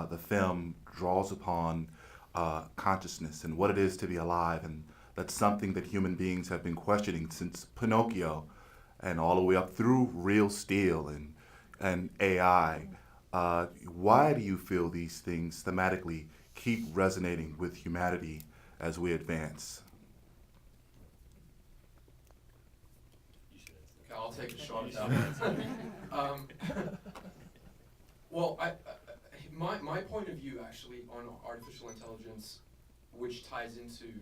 the film draws upon consciousness and what it is to be alive, and that's something that human beings have been questioning since Pinocchio, and all the way up through Real Steel and AI. Why do you feel these things thematically keep resonating with humanity as we advance? Okay, I'll take a shot at that. um, well, my point of view actually on artificial intelligence, which ties into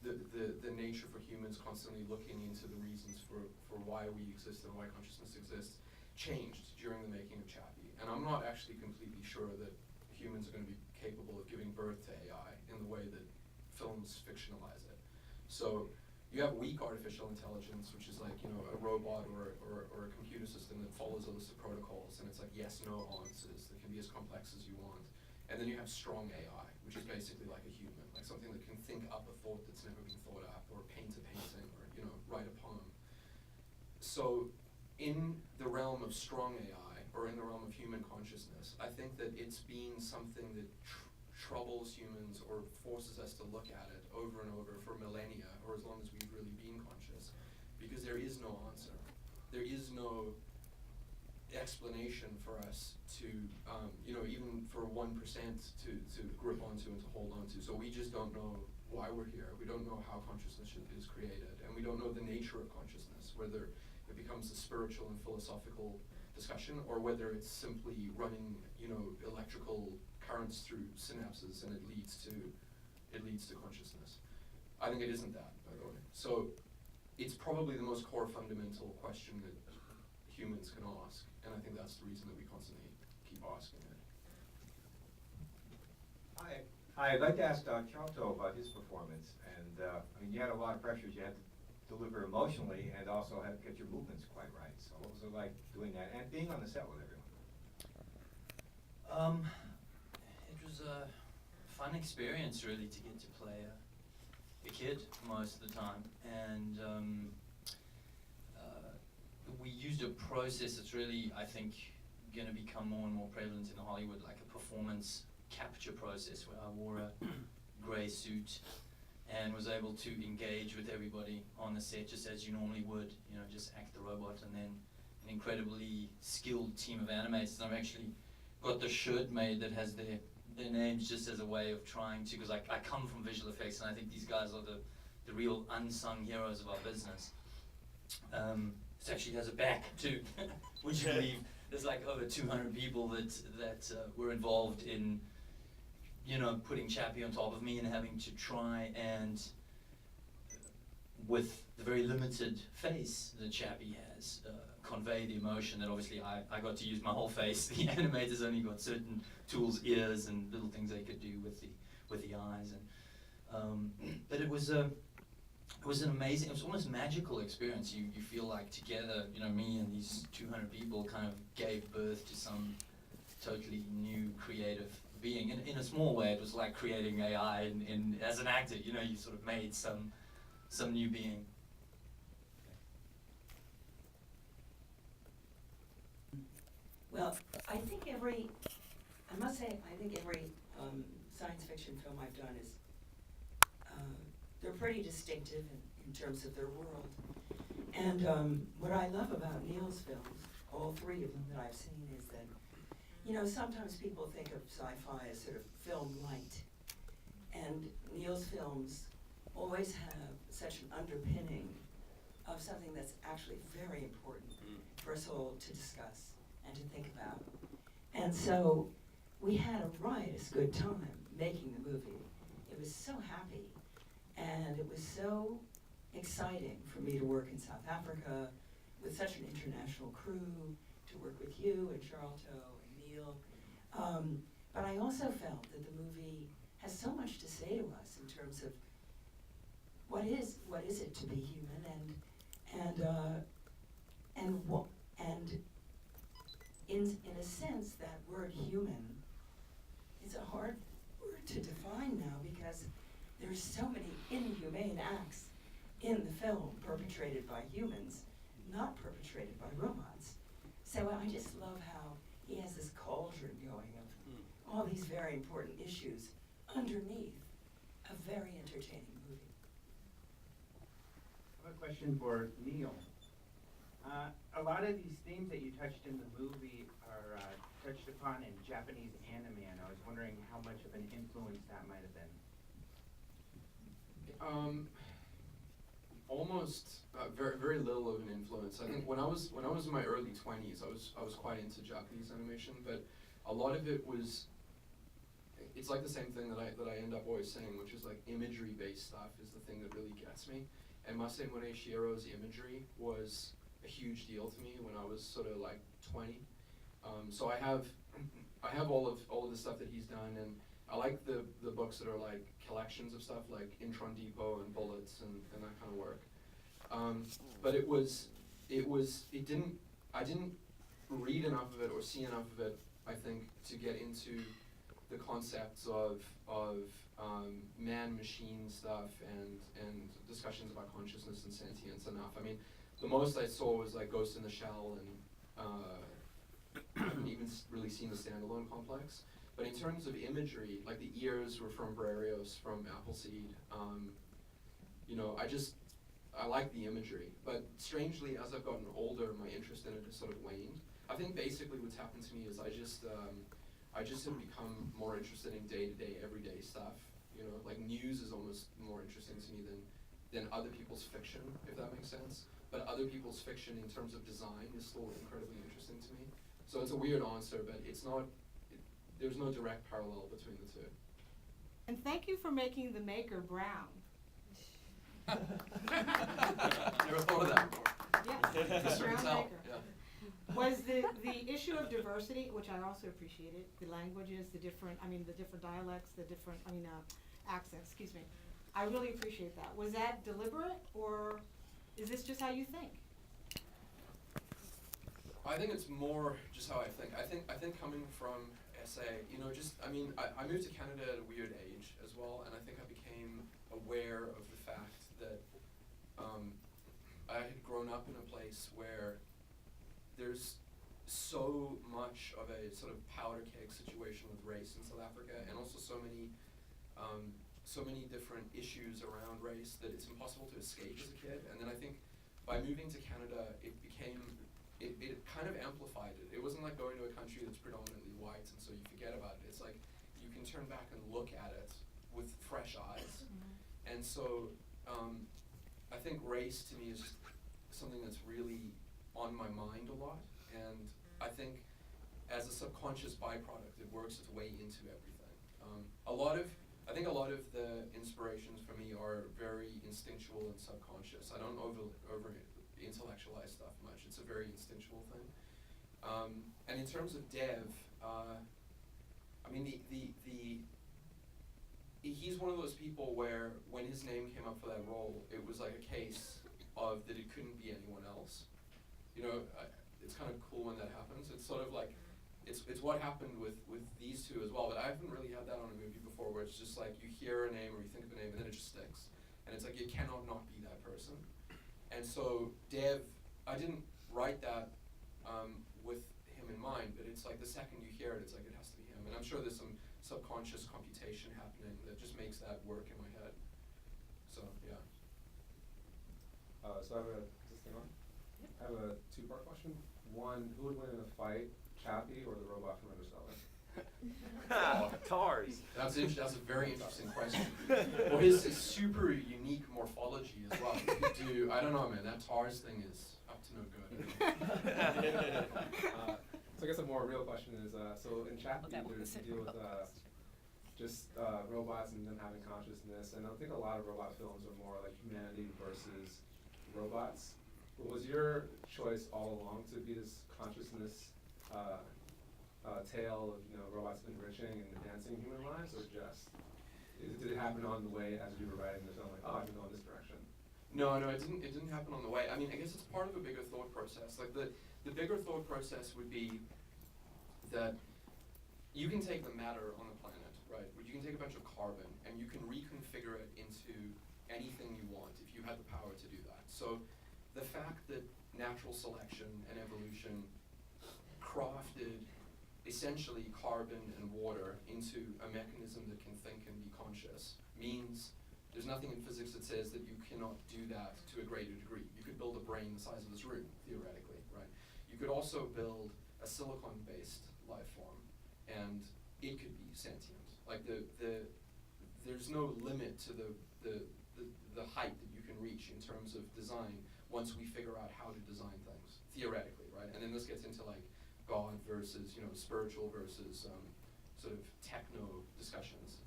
the nature for humans constantly looking into the reasons for why we exist and why consciousness exists, changed during the making of Chappie. And I'm not actually completely sure that humans are going to be capable of giving birth to AI in the way that films fictionalize it. So you have weak artificial intelligence, which is like, you know, a robot or a computer system that follows a list of protocols, and it's like yes, no answers that can be as complex as you want. And then you have strong AI, which is basically like a human, like something that can think up a thought that's never been thought up, or paint a painting, or, you know, write a poem. So in the realm of strong AI, or in the realm of human consciousness, I think that it's been something that troubles humans or forces us to look at it over and over for millennia, or as long as we've really been conscious, because there is no answer. There is no explanation for us to, you know, even for 1% to grip onto and to hold onto. So we just don't know why we're here. We don't know how consciousness is created, and we don't know the nature of consciousness, whether it becomes a spiritual and philosophical discussion, or whether it's simply running, you know, electrical currents through synapses and it leads to consciousness. I think it isn't that, by the way. So it's probably the most core fundamental question that humans can ask, and I think that's the reason that we constantly keep asking it. Hi, I'd like to ask Charlton about his performance, and I mean, you had a lot of pressures you had to deliver emotionally, and also had to get your movements quite right. So what was it like doing that, and being on the set with everyone? It was a fun experience, really, to get to play a kid most of the time, and we used a process that's really, I think, going to become more and more prevalent in Hollywood, like a performance capture process, where I wore a grey suit and was able to engage with everybody on the set just as you normally would, you know, just act the robot, and then an incredibly skilled team of animators. And I've actually got the shirt made that has their names, just as a way of trying to, because I come from visual effects, and I think these guys are the real unsung heroes of our business. It actually has a back too. Would you believe there's like over 200 people that were involved in, you know, putting Chappie on top of me and having to try and, with the very limited face that Chappie has, convey the emotion that obviously I got to use my whole face. The animators only got certain tools, ears, and little things they could do with the eyes. And but it was an amazing, it was almost magical experience. You feel like together, you know, me and these 200 people kind of gave birth to some totally new creative being. In a small way, it was like creating AI as an actor, you know, you sort of made some new being. Well, I think every science fiction film I've done is, they're pretty distinctive in terms of their world. And what I love about Neill's films, all three of them that I've seen, is that, you know, sometimes people think of sci-fi as sort of film light. And Neill's films always have such an underpinning of something that's actually very important for us all to discuss and to think about. And so we had a riotous good time making the movie. It was so happy, and it was so exciting for me to work in South Africa with such an international crew, to work with you and Charlton and Neill. But I also felt that the movie has so much to say to us in terms of what is it to be human, and in a sense, that word human is a hard word to define now, because there's so many inhumane acts in the film perpetrated by humans, not perpetrated by robots. So I just love how he has this cauldron going of all these very important issues underneath a very entertaining movie. I have a question for Neill. A lot of these themes that you touched in the movie are touched upon in Japanese anime, and I was wondering how much of an influence that might have been. Almost very little of an influence. I think when I was in my early 20s, I was quite into Japanese animation, but a lot of it was. It's like the same thing that I end up always saying, which is like imagery-based stuff is the thing that really gets me. And Masamune Shiero's imagery was a huge deal to me when I was sort of like 20. So I have all of the stuff that he's done, and I like the books that are like collections of stuff like Intron Depot and Bullets and that kind of work. But I didn't read enough of it or see enough of it, I think, to get into the concepts of man-machine stuff and discussions about consciousness and sentience enough. I mean, the most I saw was like Ghost in the Shell, and I haven't even really seen the Standalone Complex. But in terms of imagery, like the ears were from Barrios, from Appleseed. You know, I like the imagery. But strangely, as I've gotten older, my interest in it has sort of waned. I think basically what's happened to me is I just have become more interested in day-to-day, everyday stuff. You know, like news is almost more interesting to me than other people's fiction, if that makes sense. But other people's fiction in terms of design is still incredibly interesting to me. So it's a weird answer, but it's not. There's no direct parallel between the two. And thank you for making the maker brown. Never thought of that before. Yeah, Mr. brown Patel, maker. yeah. Was the issue of diversity, which I also appreciated, the languages, the different dialects, accents, excuse me. I really appreciate that. Was that deliberate, or is this just how you think? I think it's more just how I think. I think coming from SA, you know, I moved to Canada at a weird age as well, and I think I became aware of the fact that I had grown up in a place where there's so much of a sort of powder keg situation with race in South Africa, and also so many different issues around race that it's impossible to escape as a kid. And then I think by moving to Canada, it kind of amplified it. It wasn't like going to a country that's predominantly white and so you forget about it. It's like you can turn back and look at it with fresh eyes. And so I think race to me is something that's really on my mind a lot. And I think as a subconscious byproduct, it works its way into everything. I think a lot of the inspirations for me are very instinctual and subconscious. I don't over intellectualize stuff much. It's a very instinctual thing. And in terms of Dev, I mean, he's one of those people where when his name came up for that role, it was like a case of that it couldn't be anyone else. You know, it's kind of cool when that happens. It's sort of like, it's what happened with these two as well, but I haven't really had that on a movie before where it's just like you hear a name or you think of a name and then it just sticks. And it's like you cannot not be that person. And so Dev, I didn't write that with him in mind, but it's like the second you hear it, it's like it has to be him. And I'm sure there's some subconscious computation happening that just makes that work in my head. So, yeah. So is this thing on? Yep. I have a two-part question. One, who would win in a fight, Chappie or the robot from Interstellar? Tars. That's a very interesting question. Well, his super unique morphology as well. I don't know, man. That TARS thing is up to no good. So I guess a more real question is, so in Chappie, there's a deal with just robots and them having consciousness, and I think a lot of robot films are more like humanity versus robots. Was your choice all along to be this consciousness tale of robots enriching and enhancing human lives, or just did it happen on the way as you were writing the film? Like, oh, I can go in this direction. No, it didn't happen on the way. I mean, I guess it's part of a bigger thought process. Like the bigger thought process would be that you can take the matter on the planet, right? You can take a bunch of carbon and you can reconfigure it into anything you want if you had the power to do that. So the fact that natural selection and evolution crafted essentially carbon and water into a mechanism that can think and be conscious means there's nothing in physics that says that you cannot do that to a greater degree. You could build a brain the size of this room, theoretically, right? You could also build a silicon-based life form, and it could be sentient. Like there's no limit to the height that you can reach in terms of design once we figure out how to design things, theoretically, right? And then this gets into like God versus, spiritual versus sort of techno discussions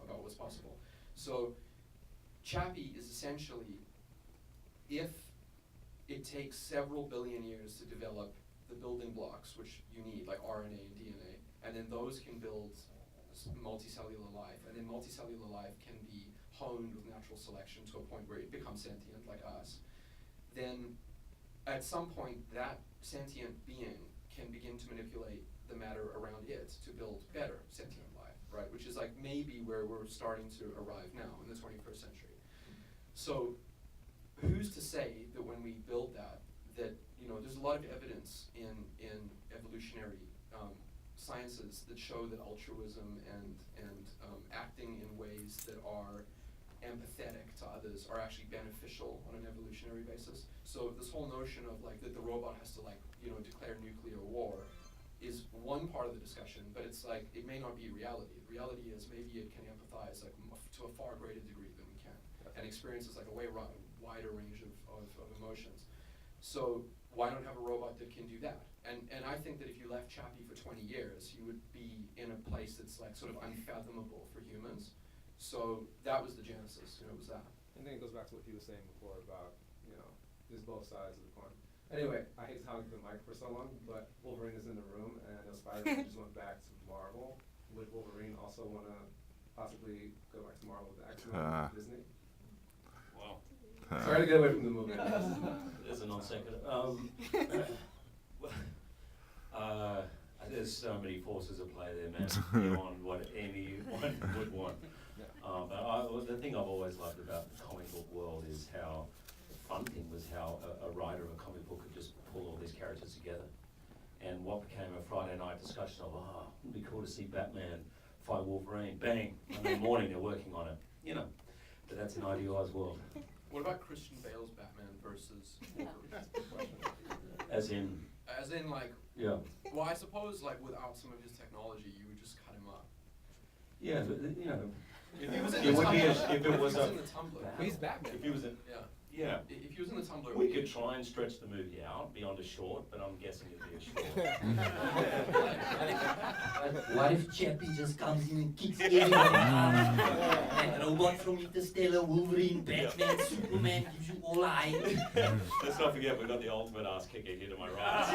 about what's possible. So Chappie is essentially, if it takes several billion years to develop the building blocks which you need, like RNA and DNA, and then those can build multicellular life, and then multicellular life can be honed with natural selection to a point where it becomes sentient like us, then at some point that sentient being can begin to manipulate the matter around it to build better sentient life, right? Which is like maybe where we're starting to arrive now in the 21st century. So who's to say that when we build that there's a lot of evidence in evolutionary sciences that show that altruism and acting in ways that are empathetic to others are actually beneficial on an evolutionary basis. So this whole notion of like that the robot has to declare nuclear war is one part of the discussion, but it's like it may not be reality. The reality is maybe it can empathize to a far greater degree than we can, and experiences like a wider range of emotions. So why not have a robot that can do that? And I think that if you left Chappie for 20 years, you would be in a place that's like sort of unfathomable for humans. So that was the genesis, was that. And then it goes back to what he was saying before about, there's both sides of the coin. Anyway, I hate to hog the mic for so long, but Wolverine is in the room, and Spider-Man just went back to Marvel. Would Wolverine also want to possibly go back to Marvel with X-Men and Disney? Wow. Sorry to get away from the movie. There's a non-sequitur. There's so many forces at play there, man, beyond what anyone would want. But the thing I've always loved about the comic book world is how the fun thing was how a writer of a comic book could just pull all these characters together. And what became a Friday night discussion of, it'd be cool to see Batman fight Wolverine, bang, Monday morning they're working on it, but that's an idealized world. What about Christian Bale's Batman versus Wolverine? As in like, yeah. Well, I suppose like without some of his technology, you would just cut him up. Yeah, but If he was in it the would be Tumblr, if it was in the Tumblr, But he's Batman. if he was in, yeah. If he was in the Tumblr, we could try and stretch the movie out beyond a short, but I'm guessing it'd be a short. What if Chappie just comes in and kicks everyone out? Like robot from Interstellar, Wolverine, Batman, Superman, gives you all eye. Let's not forget we've got the ultimate ass kicker here to my right.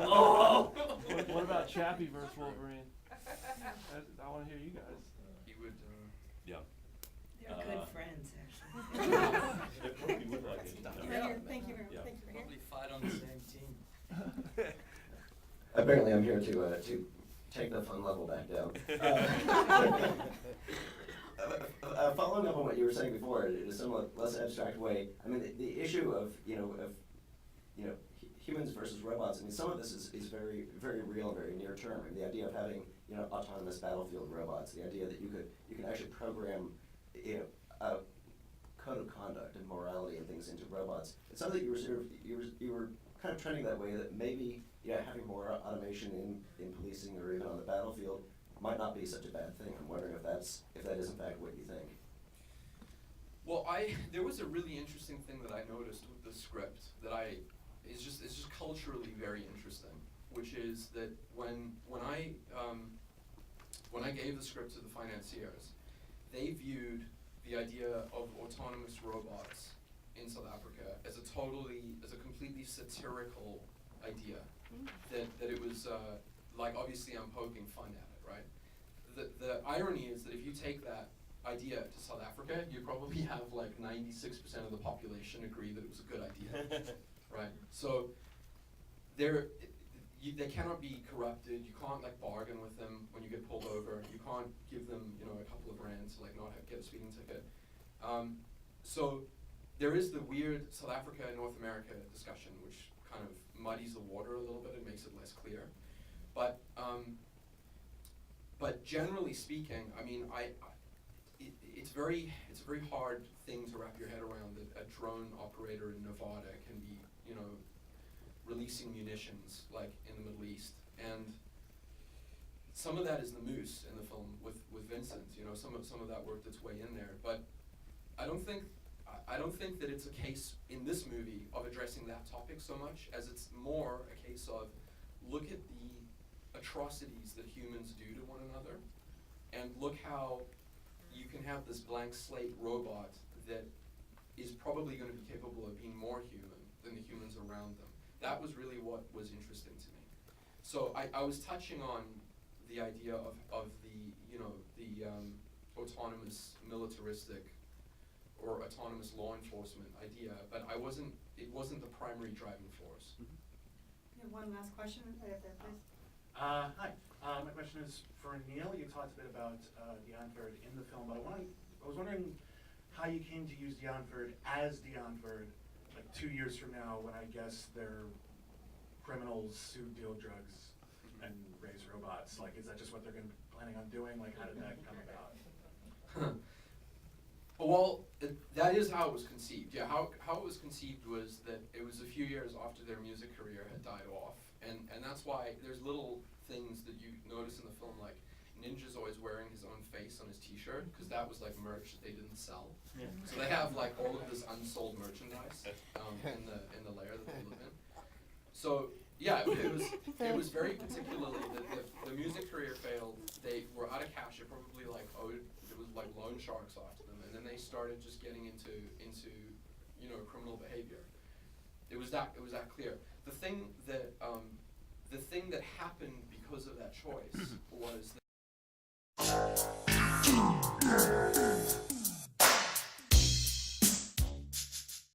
Oh! What about Chappie versus Wolverine? I want to hear you guys. he would. Yeah. They're good friends, actually. They probably would like it. Thank you very much. Thank you very Yeah. much. Probably fight on the same team. Apparently I'm here to take the fun level back down. Following up on what you were saying before, in a somewhat less abstract way, I mean, the issue of humans versus robots, I mean, some of this is very, very real, very near term. I mean, the idea of having, autonomous battlefield robots, the idea that you could actually program, a code of conduct and morality and things into robots. It's something that you were kind of trending that way, that maybe, having more automation in policing or even on the battlefield might not be such a bad thing. I'm wondering if that is in fact what you think. Well, there was a really interesting thing that I noticed with the script that it's just culturally very interesting, which is that when I gave the script to the financiers, they viewed the idea of autonomous robots in South Africa as a completely satirical idea. That it was like, obviously I'm poking fun at it, right? The irony is that if you take that idea to South Africa, you probably have like 96% of the population agree that it was a good idea, right? So they cannot be corrupted. You can't like bargain with them when you get pulled over. You can't give them a couple of rand to like not get a speeding ticket. So there is the weird South Africa and North America discussion, which kind of muddies the water a little bit and makes it less clear. But But generally speaking, I mean, it's a very hard thing to wrap your head around that a drone operator in Nevada can be, you know, releasing munitions like in the Middle East. And some of that is the moose in the film with Vincent, you know, some of that worked its way in there. But I don't think that it's a case in this movie of addressing that topic so much as it's more a case of look at the atrocities that humans do to one another, and look how you can have this blank slate robot that is probably going to be capable of being more human than the humans around them. That was really what was interesting to me. So I was touching on the idea of the, you know, the autonomous militaristic or autonomous law enforcement idea, but it wasn't the primary driving force. We have one last question, if that please. Hi. My question is for Neill. You talked a bit about Deonford in the film, but I was wondering how you came to use Deonford as Deonford, like 2 years from now, when I guess they're criminals who deal drugs and raise robots. Like, is that just what they're planning on doing? Like, how did that come about? Well, that is how it was conceived. Yeah, how it was conceived was that it was a few years after their music career had died off, and that's why there's little things that you notice in the film, like Ninja's always wearing his own face on his T-shirt because that was like merch that they didn't sell. Yeah. So they have like all of this unsold merchandise in the lair that they live in. So yeah, it was very particularly that the music career failed. They were out of cash. They probably like owed. It was like loan sharks after them, and then they started just getting into you know, criminal behavior. It was that clear. The thing that happened because of that choice was that